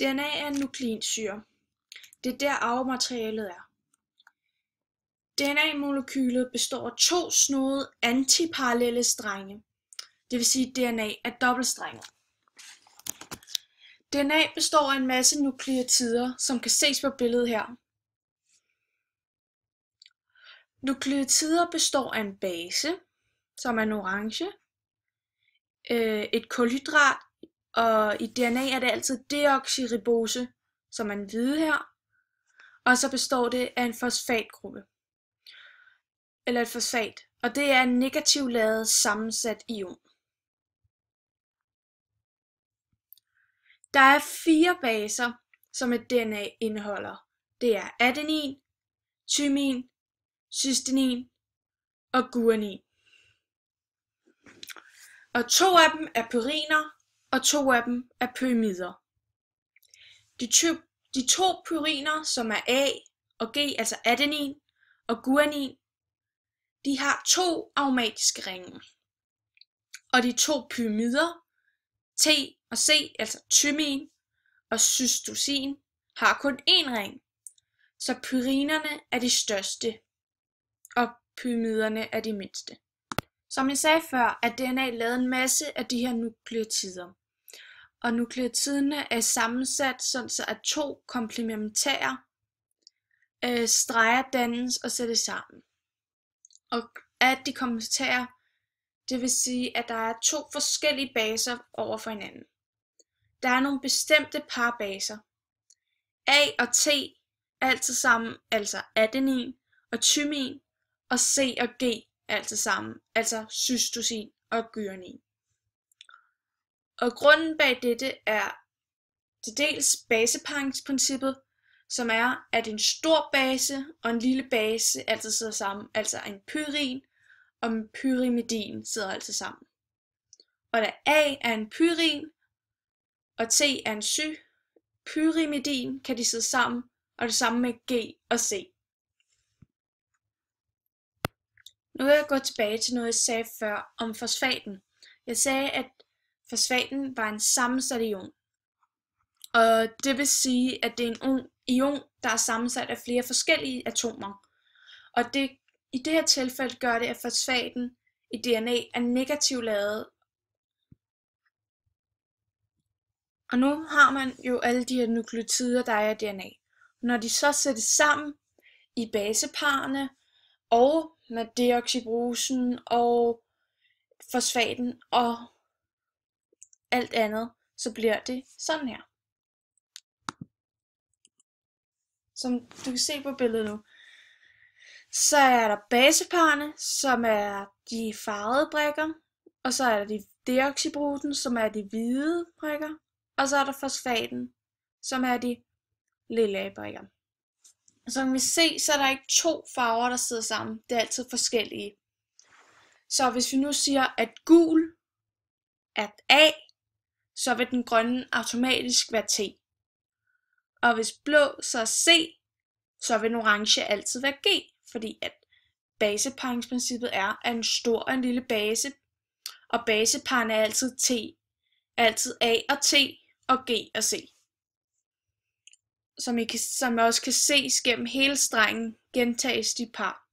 DNA er en nukleinsyre. Det er der arvematerialet er. DNA-molekylet består af 2 snodede antiparallelle strenge. Det vil sige, at DNA er dobbeltstrenget. DNA består af en masse nukleotider, som kan ses på billedet her. Nukleotider består af en base, som er en orange, et kulhydrat, og i DNA er det altid deoxyribose, som er en hvide her, og så består det af en fosfatgruppe, eller et fosfat, og det er en negativt ladet sammensat ion. Der er 4 baser, som et DNA indeholder. Det er adenin, thymin, cystein og guanin. Og 2 af dem er puriner, og 2 af dem er pyrider. De 2 puriner, som er A og G, altså adenin og guanin, de har 2 aromatiske ringe. Og de 2 pyrider, T og C, altså thymin og cystosin, har kun 1 ring. Så pyrinerne er de største, og pyrimiderne er de mindste. Som jeg sagde før, er DNA lavet en masse af de her nukleotider. Og nukleotiderne er sammensat sådan så at 2 komplementære streger dannes og sættes sammen. Og at de komplementære, det vil sige, at der er 2 forskellige baser over for hinanden. Der er nogle bestemte par baser. A og T er altid sammen, altså adenin og thymin, og C og G er altid sammen, altså cystosin og guanin. Og grunden bag dette er til dels baseparingsprincippet, som er, at en stor base og en lille base altid sidder sammen, altså en pyrin og en pyrimidin sidder altid sammen. Og da A er en pyrin, og T er en pyrimidin, kan de sidde sammen, og det samme med G og C. Nu vil jeg gå tilbage til noget, jeg sagde før om fosfaten. Jeg sagde, at fosfaten var en sammensat ion. Og det vil sige, at det er en ion, der er sammensat af flere forskellige atomer. Og i det her tilfælde gør det, at fosfaten i DNA er negativt ladet. Og nu har man jo alle de her nukleotider, der er i DNA. Når de så sættes sammen i baseparerne og med deoxyribosen og fosfaten og alt andet, så bliver det sådan her. Som du kan se på billedet nu. Så er der baseparerne, som er de farvede brikker, og så er der de deoxyribosen, som er de hvide brikker, og så er der fosfaten, som er de lilla brikker. Som vi se, så er der ikke 2 farver, der sidder sammen. Det er altid forskellige. Så hvis vi nu siger, at gul er A, så vil den grønne automatisk være T. Og hvis blå så er C, så vil den orange altid være G, fordi at baseparingsprincippet er, at en stor og en lille base, og baseparen er altid A og T og G og C. Som også kan ses gennem hele strengen, gentages de par.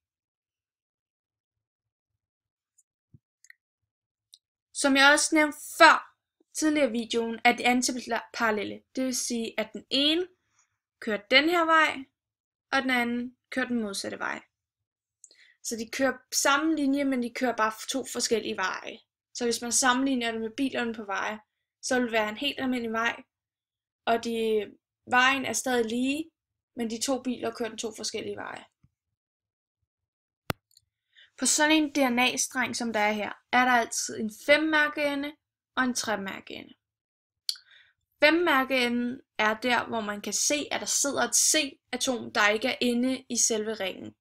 Som jeg også nævnte før tidligere i videoen, er de antiparallelle. Det vil sige, at den ene kører den her vej, og den anden kører den modsatte vej. Så de kører samme linje, men de kører bare 2 forskellige veje. Så hvis man sammenligner det med bilerne på veje, så vil det være en helt almindelig vej, og vejen er stadig lige, men de 2 biler kører den 2 forskellige veje. På sådan en DNA-streng, som der er her, er der altid en 5-mærkeende og en 3-mærkeende. 5-mærkeenden er der, hvor man kan se, at der sidder et C-atom, der ikke er inde i selve ringen.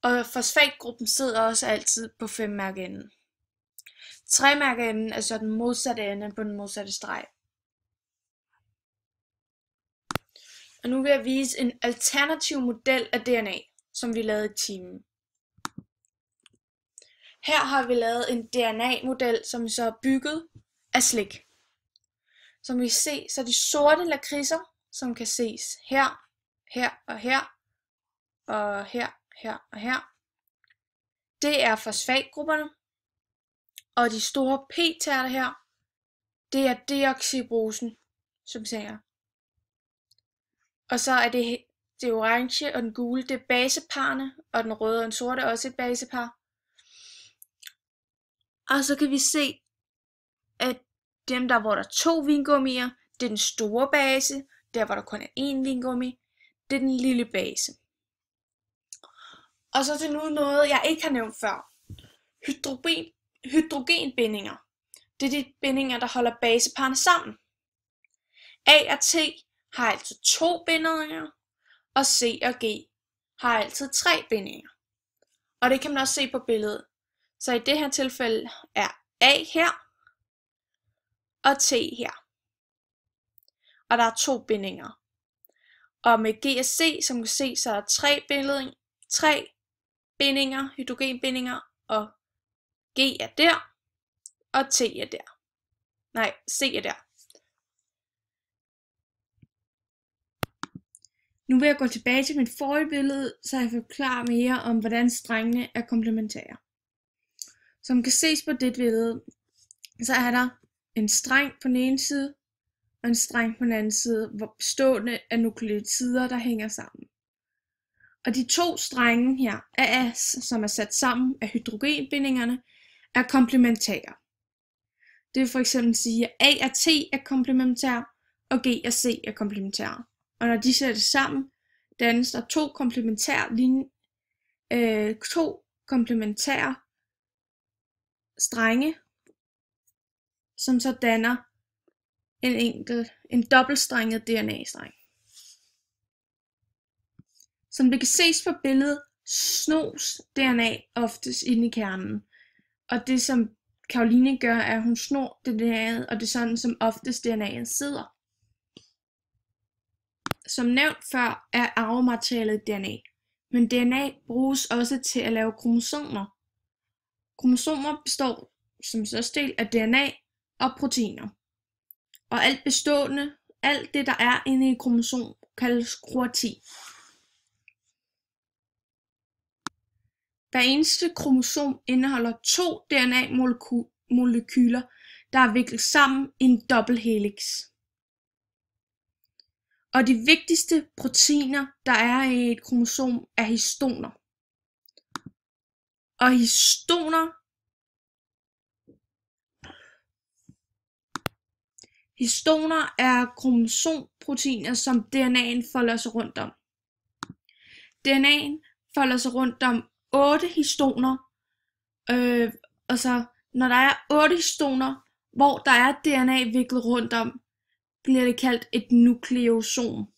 Og fosfatgruppen sidder også altid på 5-mærkeenden. 3-mærkeenden er så den modsatte ende på den modsatte streg. Og nu vil jeg vise en alternativ model af DNA, som vi lavede i timen. Her har vi lavet en DNA-model, som så er bygget af slik. Som vi kan se, så er de sorte lakridser, som kan ses her, her og her, og her, her og her. Det er fosfatgrupperne. Og de store p-tærter her, det er deoxyribrosen, som siger. Og så er det orange og den gule, det er baseparerne, og den røde og den sorte er også et basepar. Og så kan vi se, at dem der, hvor der er 2 vingummier, det er den store base. Der, hvor der kun er 1 vingummi, det er den lille base. Og så er det nu noget, jeg ikke har nævnt før. Hydrogenbindinger. Det er de bindinger, der holder baseparerne sammen. A og T har altså 2 bindinger, og C og G har altid 3 bindinger. Og det kan man også se på billedet. Så i det her tilfælde er A her, og T her. Og der er 2 bindinger. Og med G og C, som kan se, så er der 3 bindinger, hydrogenbindinger, og G er der, og T er der. Nej, C er der. Nu vil jeg gå tilbage til mit forrige billede, så jeg forklarer mere om, hvordan strengene er komplementære. Som kan ses på det billede, så er der en streng på den ene side, og en streng på den anden side, hvor bestående af nukleotider, der hænger sammen. Og de 2 strenge her, som er sat sammen af hydrogenbindingerne, er komplementære. Det vil for eksempel sige, at A og T er komplementære, og G og C er komplementære. Og når de sættes sammen, dannes der 2 komplementære strenge, som så danner en dobbeltstrenget DNA-streng. Som det kan ses på billedet, snos DNA oftest inde i kernen. Og det som Caroline gør, er at hun snor DNA'et, og det er sådan som oftest DNA'et sidder. Som nævnt før er arvematerialet DNA, men DNA bruges også til at lave kromosomer. Kromosomer består som største del af DNA og proteiner. Og alt det der er inde i et kromosom kaldes kroatin. Hver eneste kromosom indeholder 2 DNA-molekyler, der er viklet sammen i en dobbelthelix. Og de vigtigste proteiner, der er i et kromosom, er histoner. Og histoner er kromosomproteiner, som DNA'en folder sig rundt om. DNA'en folder sig rundt om 8 histoner, og så når der er 8 histoner, hvor der er DNA viklet rundt om, bliver det kaldt et nukleosom.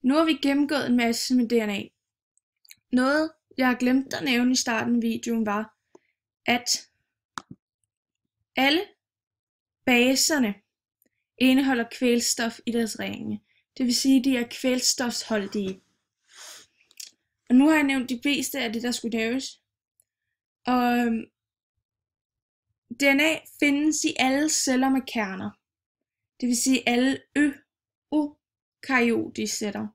Nu har vi gennemgået en masse med DNA. Noget jeg har glemt at nævne i starten af videoen var, at alle baserne indeholder kvælstof i deres ringe. Det vil sige, at de er kvælstofholdige. Og nu har jeg nævnt de fleste af det, der skulle nævnes. Og DNA findes i alle celler med kerner. Det vil sige alle eukaryotiske celler.